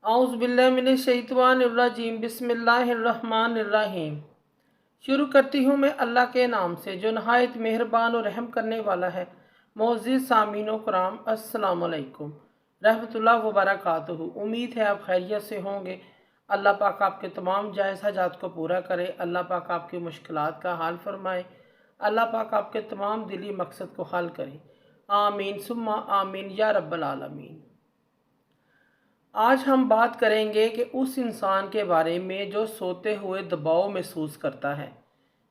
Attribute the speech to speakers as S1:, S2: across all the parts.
S1: औज़ु बिल्लाहि मिनश्शैतानिर्रजीम बिस्मिल्लाहिर्रहमानिर्रहीम। शुरू करती हूँ मैं अल्लाह के नाम से जो नहायत मेहरबान और रहम करने वाला है। मोअज़्ज़िज़ सामीन व कराम, अस्सलामु अलैकुम रहमतुल्लाहि व बरकातुहू। उम्मीद है आप खैरियत से होंगे। अल्लाह पाक आपके तमाम जायज़ हाजात को पूरा करे। अल्लाह पाक आपकी मुश्किलात का हाल फरमाए। अल्लाह पाक आपके तमाम दिली मकसद को हल करे। आमीन सुम्मा आमीन या रब्बल आलमीन। आज हम बात करेंगे कि उस इंसान के बारे में जो सोते हुए दबाव महसूस करता है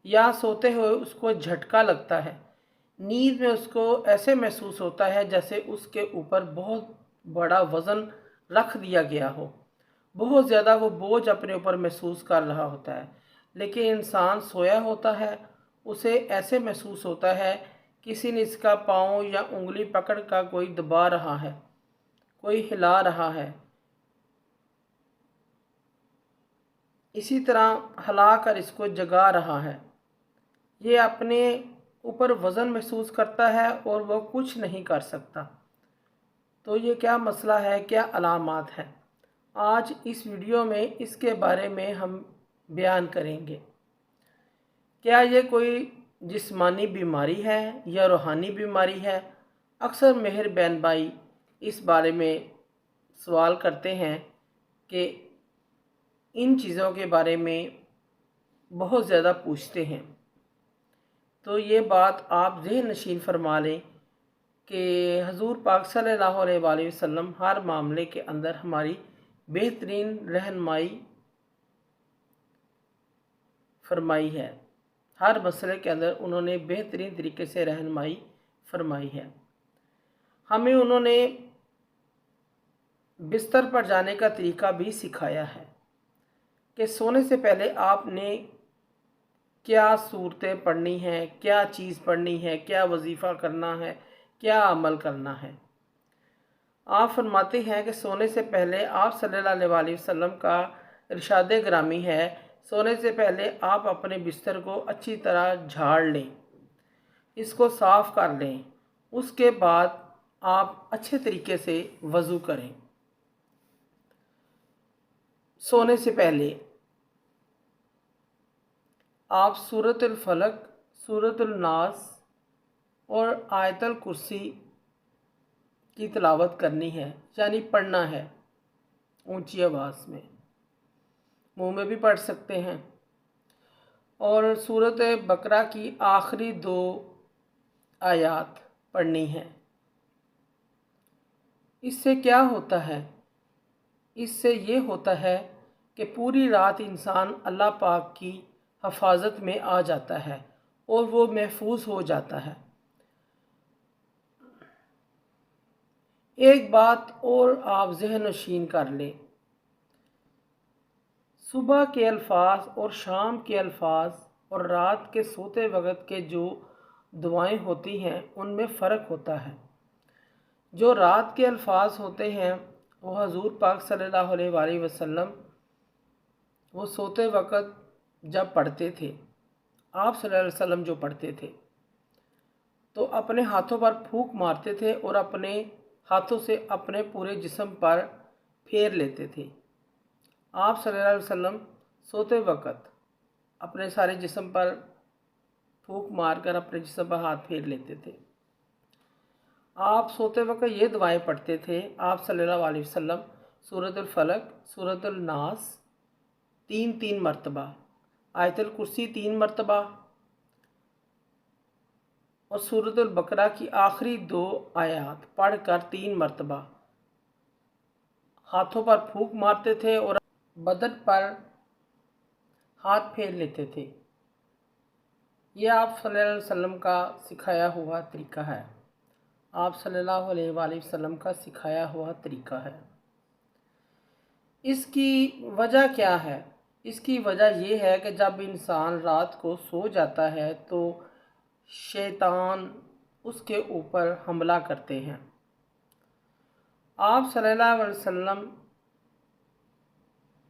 S1: या सोते हुए उसको झटका लगता है। नींद में उसको ऐसे महसूस होता है जैसे उसके ऊपर बहुत बड़ा वज़न रख दिया गया हो, बहुत ज़्यादा वो बोझ अपने ऊपर महसूस कर रहा होता है। लेकिन इंसान सोया होता है, उसे ऐसे महसूस होता है किसी ने इसका पाँव या उंगली पकड़ कर कोई दबा रहा है, कोई हिला रहा है, इसी तरह हिला कर इसको जगा रहा है। ये अपने ऊपर वज़न महसूस करता है और वो कुछ नहीं कर सकता। तो ये क्या मसला है, क्या अलामात है? आज इस वीडियो में इसके बारे में हम बयान करेंगे। क्या ये कोई जिस्मानी बीमारी है या रूहानी बीमारी है? अक्सर मेहर बहन भाई इस बारे में सवाल करते हैं कि इन चीज़ों के बारे में बहुत ज़्यादा पूछते हैं। तो ये बात आप ज़हन नशीन फरमा लें कि हजूर पाक सल्लल्लाहु अलैहि वसल्लम हर मामले के अंदर हमारी बेहतरीन रहनुमाई फरमाई है। हर मसले के अंदर उन्होंने बेहतरीन तरीके से रहनुमाई फरमाई है। हमें उन्होंने बिस्तर पर जाने का तरीका भी सिखाया है कि सोने से पहले आपने क्या सूरतें पढ़नी हैं, क्या चीज़ पढ़नी है, क्या वजीफ़ा करना है, क्या अमल करना है। आप फरमाते हैं कि सोने से पहले आप सल्लल्लाहु अलैहि वसल्लम का इरशाद ग्रामी है, सोने से पहले आप अपने बिस्तर को अच्छी तरह झाड़ लें, इसको साफ़ कर लें। उसके बाद आप अच्छे तरीके से वज़ू करें। सोने से पहले आप सूरतुल फलक, सूरतुल नास और आयतुल कुर्सी की तिलावत करनी है, यानी पढ़ना है ऊंची आवाज़ में। मुंह में भी पढ़ सकते हैं। और सूरत बकरा की आखिरी 2 आयात पढ़नी है। इससे क्या होता है? इससे ये होता है कि पूरी रात इंसान अल्लाह पाक की हिफाजत में आ जाता है और वो महफूज हो जाता है। एक बात और आप ज़हन नशीन कर लें, सुबह के अल्फाज और शाम के अल्फाज और रात के सोते वक्त के जो दुआएं होती हैं उनमें फ़र्क होता है। जो रात के अल्फाज होते हैं वो हजूर पाक सल्लल्लाहु अलैहि वसल्लम वो सोते वक्त जब पढ़ते थे, आप सल्लल्लाहु अलैहि वसल्लम जो पढ़ते थे तो अपने हाथों पर फूंक मारते थे और अपने हाथों से अपने पूरे जिस्म पर फेर लेते थे। आप सल्लल्लाहु अलैहि वसल्लम सोते वक्त अपने सारे जिस्म पर फूंक मारकर अपने जिस्म पर हाथ फेर लेते थे। आप सोते वक्त ये दुआएं पढ़ते थे आप सल्लल्लाहु अलैहि वसल्लम, सूरतुल फलक, सूरतुल नास 3-3 मरतबा, आयतुल कुर्सी 3 मरतबा और सूरतुल बकरा की आखिरी 2 आयात पढ़कर 3 मरतबा हाथों पर फूंक मारते थे और बदन पर हाथ फेर लेते थे। यह आप सल्लल्लाहु अलैहि वसल्लम का सिखाया हुआ तरीका है। आप सल्लल्लाहु अलैहि वसल्लम का सिखाया हुआ तरीका है। इसकी वजह क्या है? इसकी वजह यह है कि जब इंसान रात को सो जाता है तो शैतान उसके ऊपर हमला करते हैं। आप सल्लल्लाहु अलैहि वसल्लम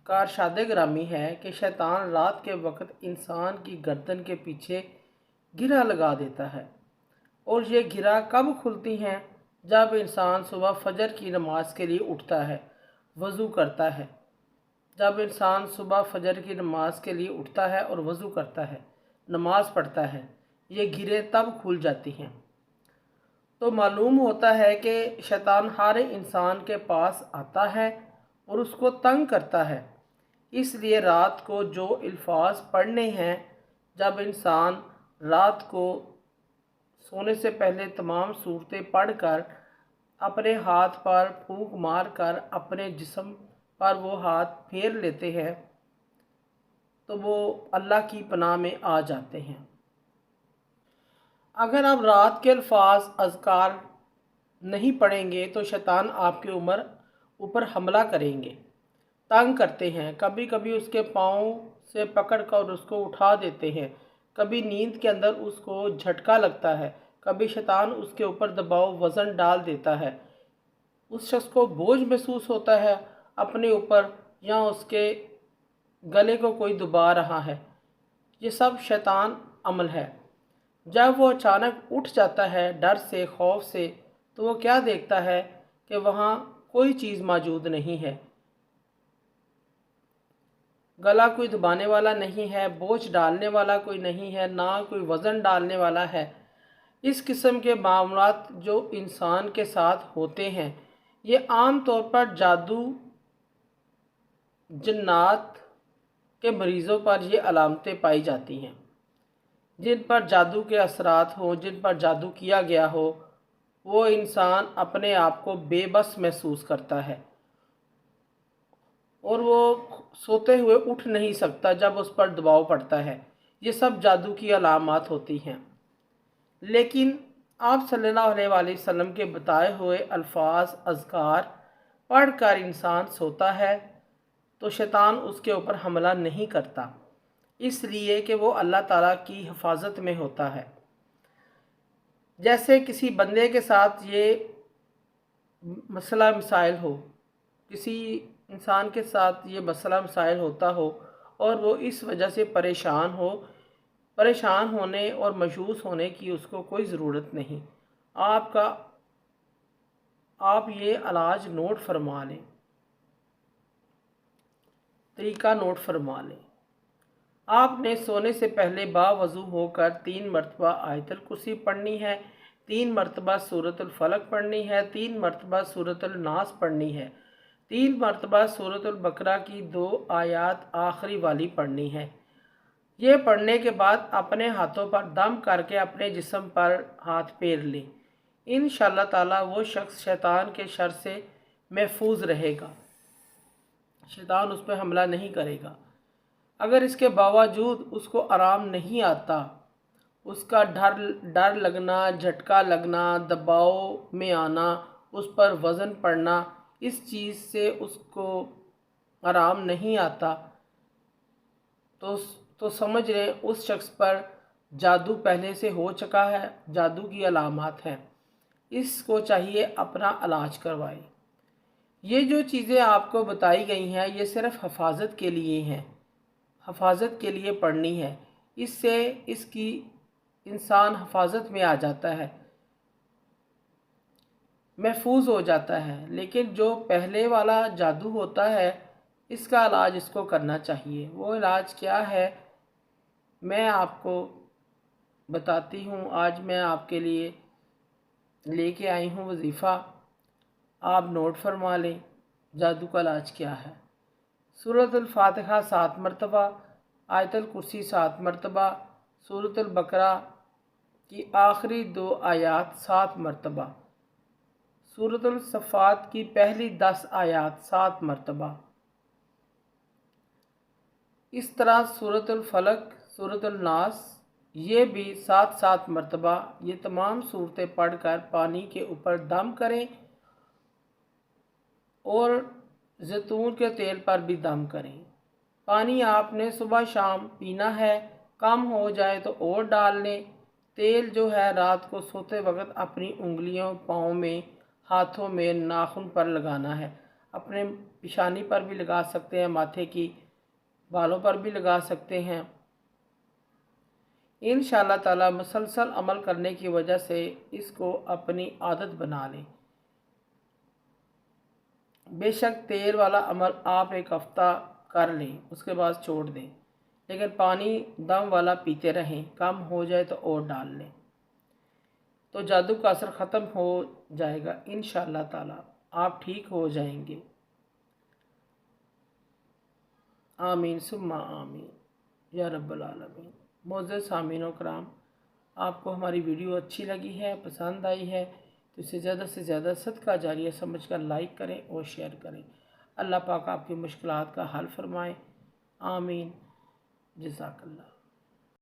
S1: का इरशाद ग्रामी है कि शैतान रात के वक्त इंसान की गर्दन के पीछे गिरा लगा देता है और ये गिरा कब खुलती हैं? जब इंसान सुबह फजर की नमाज के लिए उठता है। وضو کرتا ہے۔ جب انسان صبح فجر کی نماز کے لیے اٹھتا ہے اور وضو کرتا ہے، نماز پڑھتا ہے، یہ گرہیں تب کھل جاتی ہیں۔ تو معلوم ہوتا ہے کہ شیطان ہر انسان کے پاس آتا ہے اور اس کو تنگ کرتا ہے۔ اس لیے رات کو جو الفاظ پڑھنے ہیں، جب انسان رات کو سونے سے پہلے تمام صورتیں پڑھ کر اپنے ہاتھ پر پھونک مار کر اپنے جسم پر وہ ہاتھ پھیر لیتے ہیں تو وہ اللہ کی پناہ میں آ جاتے ہیں۔ اگر آپ رات کے الفاظ اذکار نہیں پڑھیں گے تو شیطان آپ کے اوپر حملہ کریں گے، تنگ کرتے ہیں۔ کبھی کبھی اس کے پاؤں سے پکڑ کر اس کو اٹھا دیتے ہیں، کبھی نیند کے اندر اس کو جھٹکا لگتا ہے، کبھی شیطان اس کے اوپر دباؤ وزن ڈال دیتا ہے، اس شخص کو بوجھ محسوس ہوتا ہے اپنے اوپر، یا اس کے گلے کو کوئی دبا رہا ہے۔ یہ سب شیطان عمل ہے۔ جب وہ اچانک اٹھ جاتا ہے ڈر سے، خوف سے، تو وہ کیا دیکھتا ہے کہ وہاں کوئی چیز موجود نہیں ہے، گلا کوئی دبانے والا نہیں ہے، بوجھ ڈالنے والا کوئی نہیں ہے، نہ کوئی وزن ڈالنے والا ہے۔ اس قسم کے معاملات جو انسان کے ساتھ ہوتے ہیں، یہ عام طور پر جادو، جنات کے مریضوں پر یہ علامتیں پائی جاتی ہیں۔ جن پر جادو کے اثرات ہوں، جن پر جادو کیا گیا ہو، وہ انسان اپنے آپ کو بے بس محسوس کرتا ہے اور وہ سوتے ہوئے اٹھ نہیں سکتا جب اس پر دباؤ پڑتا ہے۔ یہ سب جادو کی علامات ہوتی ہیں۔ لیکن آپ صلی اللہ علیہ وآلہ وسلم کے بتائے ہوئے الفاظ اذکار پڑھ کر انسان سوتا ہے تو شیطان اس کے اوپر حملہ نہیں کرتا، اس لیے کہ وہ اللہ تعالیٰ کی حفاظت میں ہوتا ہے۔ جیسے کسی بندے کے ساتھ یہ مسئلہ مسائل ہو، کسی انسان کے ساتھ یہ مسئلہ مسائل ہوتا ہو اور وہ اس وجہ سے پریشان ہو، پریشان ہونے اور مایوس ہونے کی اس کو کوئی ضرورت نہیں۔ آپ یہ علاج نوٹ فرما لیں، طریقہ نوٹ فرما لیں۔ آپ نے سونے سے پہلے باوضو ہو کر 3 مرتبہ آیت الکرسی پڑھنی ہے، 3 مرتبہ سورۃ الفلق پڑھنی ہے، 3 مرتبہ سورۃ الناس پڑھنی ہے، 3 مرتبہ سورۃ البقرہ کی 2 آیات آخری والی پڑھنی ہے۔ یہ پڑھنے کے بعد اپنے ہاتھوں پر دم کر کے اپنے جسم پر ہاتھ پھیر لیں۔ انشاءاللہ تعالیٰ وہ شخص شیطان کے شر سے محفوظ رہے گا، شیطان اس پہ حملہ نہیں کرے گا۔ اگر اس کے باوجود اس کو آرام نہیں آتا، اس کا ڈر لگنا، جھٹکا لگنا، دباؤ میں آنا، اس پر وزن پڑنا، اس چیز سے اس کو آرام نہیں آتا، تو سمجھ لیں اس شخص پر جادو پہلے سے ہو چکا ہے، جادو کی علامات ہیں۔ اس کو چاہیے اپنا علاج کروائے۔ یہ جو چیزیں آپ کو بتائی گئی ہیں یہ صرف حفاظت کے لیے ہیں، حفاظت کے لیے پڑھنی ہے۔ اس سے اس کی انسان حفاظت میں آ جاتا ہے، محفوظ ہو جاتا ہے۔ لیکن جو پہلے والا جادو ہوتا ہے اس کا علاج اس کو کرنا چاہیے۔ وہ علاج کیا ہے میں آپ کو بتاتی ہوں۔ آج میں آپ کے لیے لے کے آئی ہوں وظیفہ، آپ نوٹ فرما لیں جادو کا علاج کیا ہے۔ سورۃ الفاتحہ 7 مرتبہ، آیت الکرسی 7 مرتبہ، سورۃ البقرہ کی آخری 2 آیات 7 مرتبہ، سورۃ الصفات کی پہلی 10 آیات 7 مرتبہ۔ اس طرح سورۃ الفلق، سورۃ الناس یہ بھی 7 مرتبہ، یہ تمام صورتیں پڑھ کر پانی کے اوپر دم کریں اور زیتون کے تیل پر بھی دم کریں۔ پانی آپ نے صبح شام پینا ہے، کم ہو جائے تو اور ڈال لیں۔ تیل جو ہے رات کو سوتے وقت اپنی انگلیوں، پاؤں میں، ہاتھوں میں، ناخن پر لگانا ہے۔ اپنے پیشانی پر بھی لگا سکتے ہیں، ماتھے کی بالوں پر بھی لگا سکتے ہیں۔ انشاءاللہ تعالی مسلسل عمل کرنے کی وجہ سے اس کو اپنی عادت بنا لیں۔ बेशक तेल वाला अमल आप एक हफ़्ता कर लें, उसके बाद छोड़ दें, लेकिन पानी दम वाला पीते रहें। कम हो जाए तो और डाल लें, तो जादू का असर ख़त्म हो जाएगा इंशाअल्लाह ताला। आप ठीक हो जाएंगे। आमीन सुम्मा आमीन या रब्बल आलमीन। मोअज़्ज़ज़ सामीन कराम, आपको हमारी वीडियो अच्छी लगी है, पसंद आई है, तो इसे ज़्यादा से ज़्यादा सदका जारिया समझकर लाइक करें और शेयर करें। अल्लाह पाक आपकी मुश्किलात का हल फरमाए। आमीन। जज़ाकल्लाह।